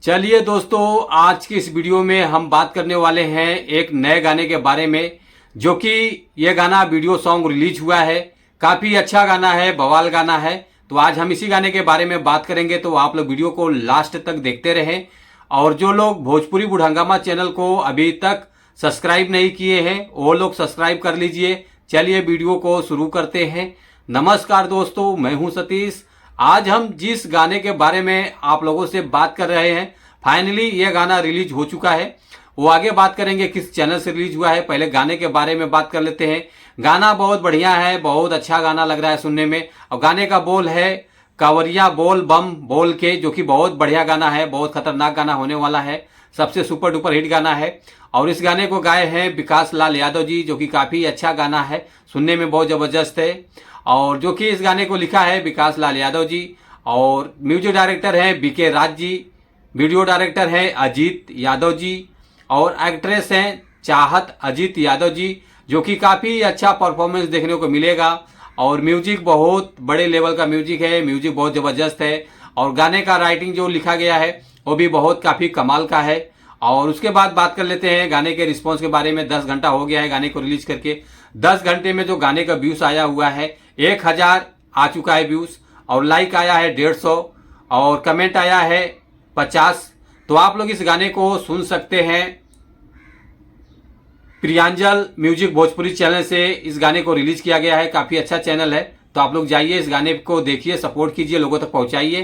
चलिए दोस्तों, आज की इस वीडियो में हम बात करने वाले हैं एक नए गाने के बारे में, जो कि यह गाना वीडियो सॉन्ग रिलीज हुआ है। काफी अच्छा गाना है, बवाल गाना है। तो आज हम इसी गाने के बारे में बात करेंगे, तो आप लोग वीडियो को लास्ट तक देखते रहें। और जो लोग भोजपुरी बुढ़ंगामा चैनल को अभी तक सब्सक्राइब नहीं किए हैं, वो लोग सब्सक्राइब कर लीजिए। चलिए वीडियो को शुरू करते हैं। नमस्कार दोस्तों, मैं हूं सतीश। आज हम जिस गाने के बारे में आप लोगों से बात कर रहे हैं, फाइनली ये गाना रिलीज हो चुका है। वो आगे बात करेंगे किस चैनल से रिलीज हुआ है, पहले गाने के बारे में बात कर लेते हैं। गाना बहुत बढ़िया है, बहुत अच्छा गाना लग रहा है सुनने में। और गाने का बोल है कांवरिया बोल बम बोल के, जो कि बहुत बढ़िया गाना है, बहुत खतरनाक गाना होने वाला है, सबसे सुपर डुपर हिट गाना है। और इस गाने को गाए हैं विकास लाल यादव जी, जो कि काफी अच्छा गाना है, सुनने में बहुत जबरदस्त है। और जो कि इस गाने को लिखा है विकास लाल यादव जी, और म्यूजिक डायरेक्टर हैं BK Raj ji, video director हैं अजीत यादव जी, और एक्ट्रेस हैं चाहत अजीत यादव जी, जो कि काफी अच्छा परफॉर्मेंस देखने को मिलेगा। और म्यूजिक बहुत बड़े लेवल का म्यूजिक है, म्यूजिक बहुत जबरदस्त है। और गाने का राइटिंग जो लिखा गया है वो भी बहुत काफी कमाल का है। और उसके बाद बात कर लेते हैं गाने के रिस्पॉन्स के बारे में। 10 घंटा हो गया है गाने को रिलीज करके। 10 घंटे में जो गाने का व्यूज आया हुआ है 1000 आ चुका है व्यूज, और लाइक आया है 150, और कमेंट आया है 50। तो आप लोग इस गाने को सुन सकते हैं प्रियांजल म्यूजिक भोजपुरी चैनल से। इस गाने को रिलीज किया गया है, काफी अच्छा चैनल है। तो आप लोग जाइए, इस गाने को देखिए, सपोर्ट कीजिए, लोगों तक पहुंचाइए।